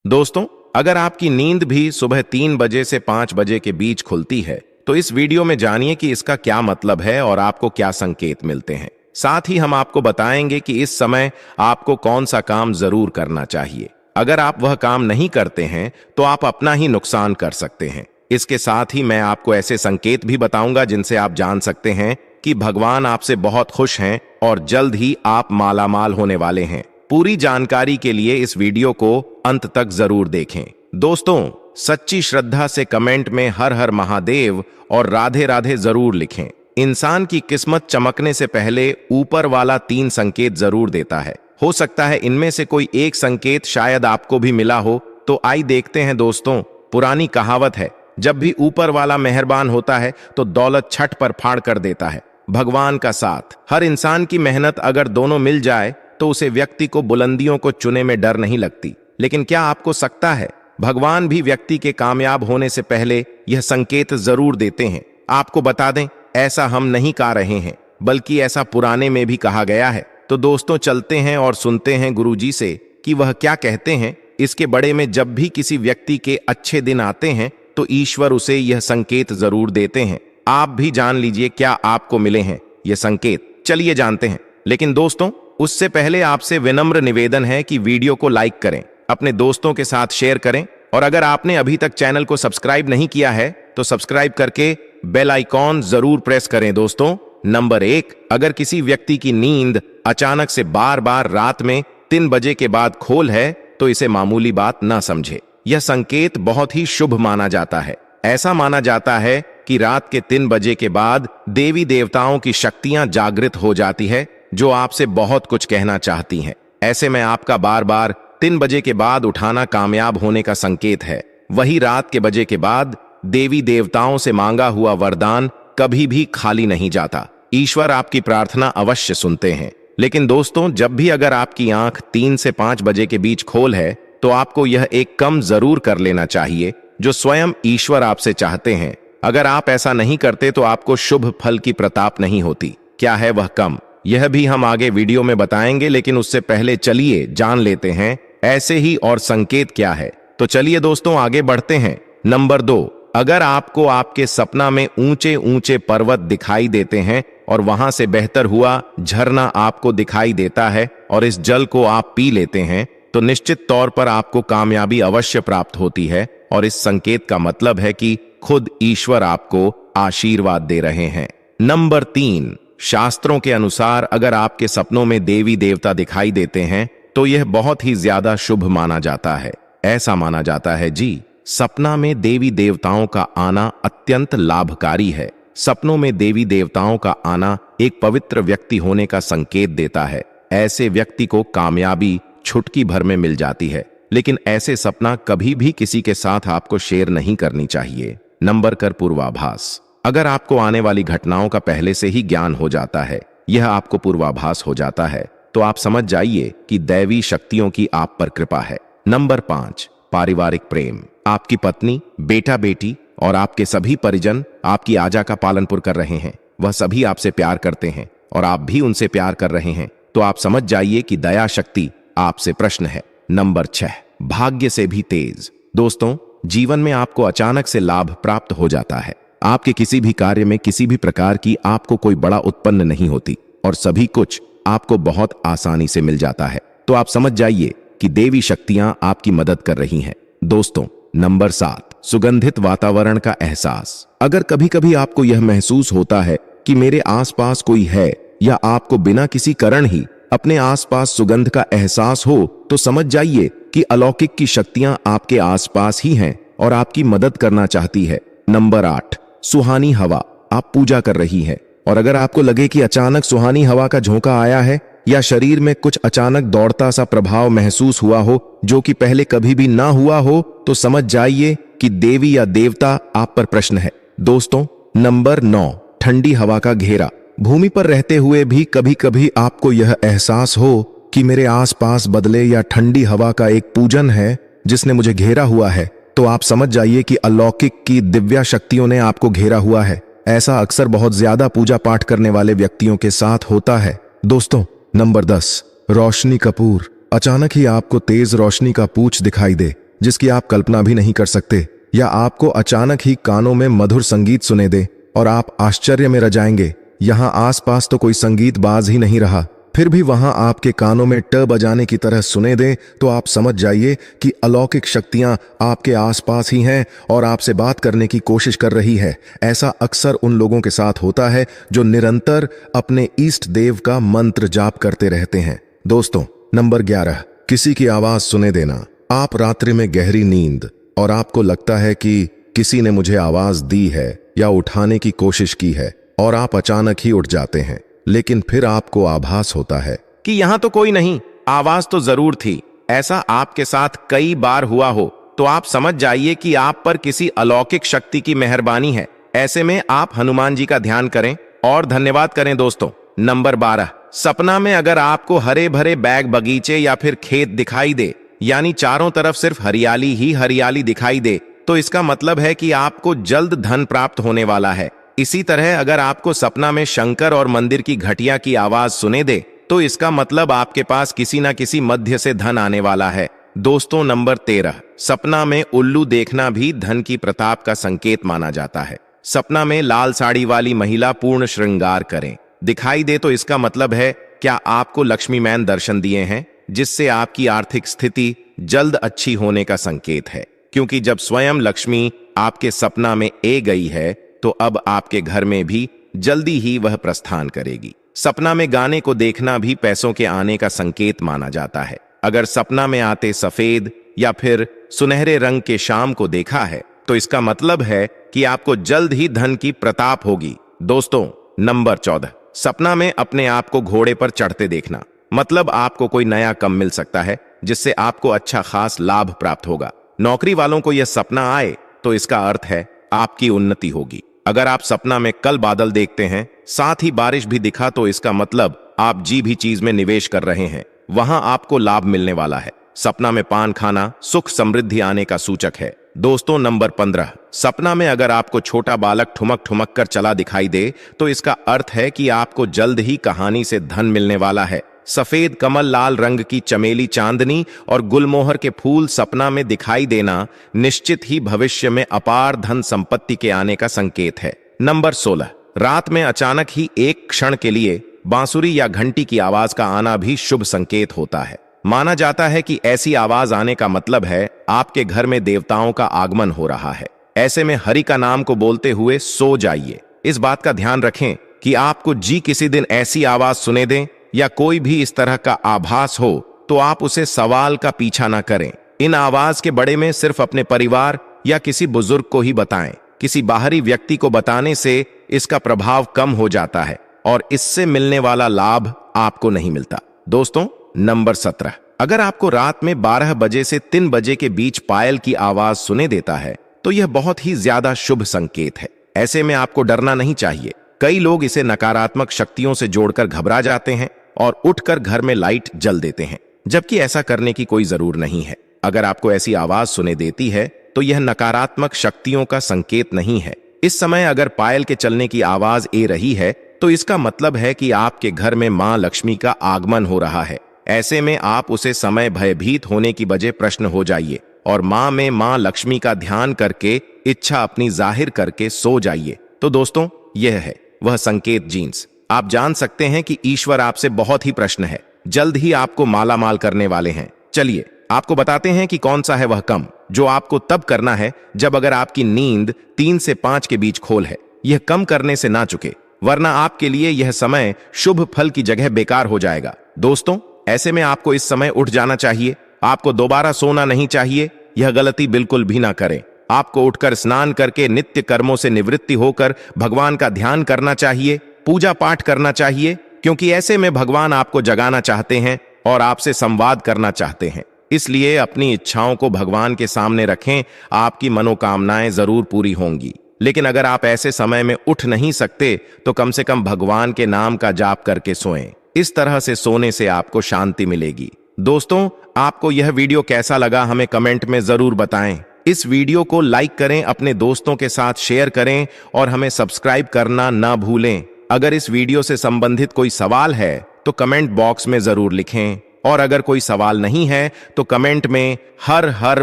दोस्तों, अगर आपकी नींद भी सुबह 3 बजे से 5 बजे के बीच खुलती है तो इस वीडियो में जानिए कि इसका क्या मतलब है और आपको क्या संकेत मिलते हैं। साथ ही हम आपको बताएंगे कि इस समय आपको कौन सा काम जरूर करना चाहिए। अगर आप वह काम नहीं करते हैं तो आप अपना ही नुकसान कर सकते हैं। इसके साथ ही मैं आपको ऐसे संकेत भी बताऊंगा जिनसे आप जान सकते हैं कि भगवान आपसे बहुत खुश हैं और जल्द ही आप मालामाल होने वाले हैं। पूरी जानकारी के लिए इस वीडियो को अंत तक जरूर देखें। दोस्तों, सच्ची श्रद्धा से कमेंट में हर हर महादेव और राधे राधे जरूर लिखें। इंसान की किस्मत चमकने से पहले ऊपर वाला 3 संकेत जरूर देता है। हो सकता है इनमें से कोई एक संकेत शायद आपको भी मिला हो, तो आइए देखते हैं। दोस्तों, पुरानी कहावत है, जब भी ऊपर वाला मेहरबान होता है तो दौलत छठ पर फाड़ कर देता है। भगवान का साथ, हर इंसान की मेहनत अगर दोनों मिल जाए तो उसे व्यक्ति को बुलंदियों को चुने में डर नहीं लगती। लेकिन क्या आपको सकता है भगवान भी व्यक्ति के कामयाब होने से पहले यह संकेत जरूर देते हैं। आपको बता दें, ऐसा हम नहीं कह रहे हैं, बल्कि ऐसा पुराने में भी कहा गया है। तो दोस्तों, चलते हैं और सुनते हैं गुरुजी से कि वह क्या कहते हैं। इसके बड़े में जब भी किसी व्यक्ति के अच्छे दिन आते हैं तो ईश्वर उसे यह संकेत जरूर देते हैं। आप भी जान लीजिए क्या आपको मिले हैं ये संकेत। चलिए जानते हैं। लेकिन दोस्तों, उससे पहले आपसे विनम्र निवेदन है कि वीडियो को लाइक करें, अपने दोस्तों के साथ शेयर करें और अगर आपने अभी तक चैनल को सब्सक्राइब नहीं किया है तो सब्सक्राइब करके बेल आइकॉन जरूर प्रेस करें। दोस्तों, नंबर 1, अगर किसी व्यक्ति की नींद अचानक से बार बार रात में 3 बजे के बाद खोल है तो इसे मामूली बात ना समझे। यह संकेत बहुत ही शुभ माना जाता है। ऐसा माना जाता है कि रात के 3 बजे के बाद देवी देवताओं की शक्तियां जागृत हो जाती है जो आपसे बहुत कुछ कहना चाहती हैं। ऐसे में आपका बार बार 3 बजे के बाद उठाना कामयाब होने का संकेत है। वही रात के बजे के बाद देवी देवताओं से मांगा हुआ वरदान कभी भी खाली नहीं जाता। ईश्वर आपकी प्रार्थना अवश्य सुनते हैं। लेकिन दोस्तों, जब भी अगर आपकी आंख 3 से 5 बजे के बीच खोल है तो आपको यह एक कम जरूर कर लेना चाहिए जो स्वयं ईश्वर आपसे चाहते हैं। अगर आप ऐसा नहीं करते तो आपको शुभ फल की प्रताप नहीं होती। क्या है वह कम, यह भी हम आगे वीडियो में बताएंगे, लेकिन उससे पहले चलिए जान लेते हैं ऐसे ही और संकेत क्या है। तो चलिए दोस्तों, आगे बढ़ते हैं। नंबर 2, अगर आपको आपके सपना में ऊंचे ऊंचे पर्वत दिखाई देते हैं और वहां से बहतर हुआ झरना आपको दिखाई देता है और इस जल को आप पी लेते हैं तो निश्चित तौर पर आपको कामयाबी अवश्य प्राप्त होती है। और इस संकेत का मतलब है कि खुद ईश्वर आपको आशीर्वाद दे रहे हैं। नंबर 3, शास्त्रों के अनुसार अगर आपके सपनों में देवी देवता दिखाई देते हैं तो यह बहुत ही ज्यादा शुभ माना जाता है। ऐसा माना जाता है जी, सपना में देवी देवताओं का आना अत्यंत लाभकारी है। सपनों में देवी देवताओं का आना एक पवित्र व्यक्ति होने का संकेत देता है। ऐसे व्यक्ति को कामयाबी छुटकी भर में मिल जाती है। लेकिन ऐसे सपना कभी भी किसी के साथ आपको शेयर नहीं करनी चाहिए। नंबर कर पूर्वाभास, अगर आपको आने वाली घटनाओं का पहले से ही ज्ञान हो जाता है, यह आपको पूर्वाभास हो जाता है, तो आप समझ जाइए कि दैवी शक्तियों की आप पर कृपा है। नंबर 5, पारिवारिक प्रेम, आपकी पत्नी, बेटा बेटी और आपके सभी परिजन आपकी आज्ञा का पालन कर रहे हैं। वह सभी आपसे प्यार करते हैं और आप भी उनसे प्यार कर रहे हैं, तो आप समझ जाइए कि दया शक्ति आपसे प्रश्न है। नंबर 6, भाग्य से भी तेज, दोस्तों, जीवन में आपको अचानक से लाभ प्राप्त हो जाता है। आपके किसी भी कार्य में किसी भी प्रकार की आपको कोई बड़ा उत्पन्न नहीं होती और सभी कुछ आपको बहुत आसानी से मिल जाता है। तो आप समझ जाइए कि देवी शक्तियां आपकी मदद कर रही हैं। दोस्तों, नंबर 7, सुगंधित वातावरण का एहसास, अगर कभी कभी आपको यह महसूस होता है कि मेरे आसपास कोई है या आपको बिना किसी कारण ही अपने आसपास सुगंध का एहसास हो तो समझ जाइए कि अलौकिक की शक्तियां आपके आसपास ही हैं और आपकी मदद करना चाहती है। नंबर 8, सुहानी हवा, आप पूजा कर रही है और अगर आपको लगे कि अचानक सुहानी हवा का झोंका आया है या शरीर में कुछ अचानक दौड़ता सा प्रभाव महसूस हुआ हो जो कि पहले कभी भी ना हुआ हो, तो समझ जाइए कि देवी या देवता आप पर प्रश्न है। दोस्तों, नंबर 9, ठंडी हवा का घेरा, भूमि पर रहते हुए भी कभी कभी आपको यह एहसास हो कि मेरे आसपास बदले या ठंडी हवा का एक पूजन है जिसने मुझे घेरा हुआ है, तो आप समझ जाइए कि अलौकिक की दिव्या शक्तियों ने आपको घेरा हुआ है। ऐसा अक्सर बहुत ज्यादा पूजा पाठ करने वाले व्यक्तियों के साथ होता है। दोस्तों, नंबर 10, रोशनी कपूर, अचानक ही आपको तेज रोशनी का पूछ दिखाई दे, जिसकी आप कल्पना भी नहीं कर सकते, या आपको अचानक ही कानों में मधुर संगीत सुने दे और आप आश्चर्य में रह जाएंगे। यहाँ आसपास तो कोई संगीत बाज ही नहीं रहा, फिर भी वहां आपके कानों में ट बजाने की तरह सुने दे, तो आप समझ जाइए कि अलौकिक शक्तियां आपके आसपास ही हैं और आपसे बात करने की कोशिश कर रही है। ऐसा अक्सर उन लोगों के साथ होता है जो निरंतर अपने इष्ट देव का मंत्र जाप करते रहते हैं। दोस्तों, नंबर 11, किसी की आवाज सुने देना। आप रात्रि में गहरी नींद और आपको लगता है कि किसी ने मुझे आवाज दी है या उठाने की कोशिश की है, और आप अचानक ही उठ जाते हैं, लेकिन फिर आपको आभास होता है कि यहां तो कोई नहीं, आवाज तो जरूर थी। ऐसा आपके साथ कई बार हुआ हो तो आप समझ जाइए कि आप पर किसी अलौकिक शक्ति की मेहरबानी है। ऐसे में आप हनुमान जी का ध्यान करें और धन्यवाद करें। दोस्तों, नंबर 12, सपना में अगर आपको हरे भरे बैग बगीचे या फिर खेत दिखाई दे, यानी चारों तरफ सिर्फ हरियाली ही हरियाली दिखाई दे, तो इसका मतलब है कि आपको जल्द धन प्राप्त होने वाला है। इसी तरह अगर आपको सपना में शंकर और मंदिर की घंटिया की आवाज सुने दे, तो इसका मतलब आपके पास किसी ना किसी मध्य से धन आने वाला है। दोस्तों, नंबर 13, सपना में उल्लू देखना भी धन की प्रताप का संकेत माना जाता है। सपना में लाल साड़ी वाली महिला पूर्ण श्रृंगार करें दिखाई दे, तो इसका मतलब है क्या आपको लक्ष्मी मैन दर्शन दिए हैं, जिससे आपकी आर्थिक स्थिति जल्द अच्छी होने का संकेत है। क्योंकि जब स्वयं लक्ष्मी आपके सपना में ए गई है, तो अब आपके घर में भी जल्दी ही वह प्रस्थान करेगी। सपना में गाने को देखना भी पैसों के आने का संकेत माना जाता है। अगर सपना में आते सफेद या फिर सुनहरे रंग के शाम को देखा है, तो इसका मतलब है कि आपको जल्द ही धन की प्रताप होगी। दोस्तों, नंबर 14, सपना में अपने आप को घोड़े पर चढ़ते देखना, मतलब आपको कोई नया काम मिल सकता है जिससे आपको अच्छा खास लाभ प्राप्त होगा। नौकरी वालों को यह सपना आए तो इसका अर्थ है आपकी उन्नति होगी। अगर आप सपना में कल बादल देखते हैं, साथ ही बारिश भी दिखा, तो इसका मतलब आप जी भी चीज में निवेश कर रहे हैं, वहां आपको लाभ मिलने वाला है। सपना में पान खाना सुख समृद्धि आने का सूचक है। दोस्तों, नंबर 15, सपना में अगर आपको छोटा बालक ठुमक ठुमक कर चला दिखाई दे, तो इसका अर्थ है कि आपको जल्द ही कहानी से धन मिलने वाला है। सफेद कमल, लाल रंग की चमेली, चांदनी और गुलमोहर के फूल सपना में दिखाई देना निश्चित ही भविष्य में अपार धन संपत्ति के आने का संकेत है। नंबर 16, रात में अचानक ही एक क्षण के लिए बांसुरी या घंटी की आवाज का आना भी शुभ संकेत होता है। माना जाता है कि ऐसी आवाज आने का मतलब है आपके घर में देवताओं का आगमन हो रहा है। ऐसे में हरि का नाम को बोलते हुए सो जाइए। इस बात का ध्यान रखें कि आपको जी किसी दिन ऐसी आवाज सुने दें या कोई भी इस तरह का आभास हो, तो आप उसे सवाल का पीछा ना करें। इन आवाज के बड़े में सिर्फ अपने परिवार या किसी बुजुर्ग को ही बताएं। किसी बाहरी व्यक्ति को बताने से इसका प्रभाव कम हो जाता है और इससे मिलने वाला लाभ आपको नहीं मिलता। दोस्तों, नंबर 17, अगर आपको रात में 12 बजे से 3 बजे के बीच पायल की आवाज सुने देता है, तो यह बहुत ही ज्यादा शुभ संकेत है। ऐसे में आपको डरना नहीं चाहिए। कई लोग इसे नकारात्मक शक्तियों से जोड़कर घबरा जाते हैं और उठकर घर में लाइट जल देते हैं, जबकि ऐसा करने की कोई जरूर नहीं है। अगर आपको ऐसी आवाज सुने देती है, तो यह नकारात्मक शक्तियों का संकेत नहीं है। इस समय अगर पायल के चलने की आवाज ए रही है, तो इसका मतलब है कि आपके घर में मां लक्ष्मी का आगमन हो रहा है। ऐसे में आप उसे समय भयभीत होने की बजाय प्रश्न हो जाइए और मां लक्ष्मी का ध्यान करके इच्छा अपनी जाहिर करके सो जाइए। तो दोस्तों, यह है वह संकेत जीन्स। आप जान सकते हैं कि ईश्वर आपसे बहुत ही प्रसन्न है, जल्द ही आपको माला माल करने वाले हैं। चलिए आपको बताते हैं कि कौन सा है वह काम जो आपको तब करना है जब अगर आपकी नींद 3 से 5 के बीच खोल है। यह कम करने से ना चुके, वरना आपके लिए यह समय शुभ फल की जगह बेकार हो जाएगा। दोस्तों, ऐसे में आपको इस समय उठ जाना चाहिए। आपको दोबारा सोना नहीं चाहिए। यह गलती बिल्कुल भी ना करें। आपको उठकर स्नान करके नित्य कर्मों से निवृत्ति होकर भगवान का ध्यान करना चाहिए, पूजा पाठ करना चाहिए, क्योंकि ऐसे में भगवान आपको जगाना चाहते हैं और आपसे संवाद करना चाहते हैं। इसलिए अपनी इच्छाओं को भगवान के सामने रखें, आपकी मनोकामनाएं जरूर पूरी होंगी। लेकिन अगर आप ऐसे समय में उठ नहीं सकते, तो कम से कम भगवान के नाम का जाप करके सोएं। इस तरह से सोने से आपको शांति मिलेगी। दोस्तों, आपको यह वीडियो कैसा लगा हमें कमेंट में जरूर बताएं। इस वीडियो को लाइक करें, अपने दोस्तों के साथ शेयर करें और हमें सब्सक्राइब करना ना भूलें। अगर इस वीडियो से संबंधित कोई सवाल है तो कमेंट बॉक्स में जरूर लिखें। और अगर कोई सवाल नहीं है तो कमेंट में हर हर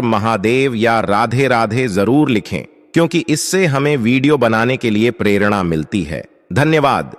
महादेव या राधे राधे जरूर लिखें, क्योंकि इससे हमें वीडियो बनाने के लिए प्रेरणा मिलती है। धन्यवाद।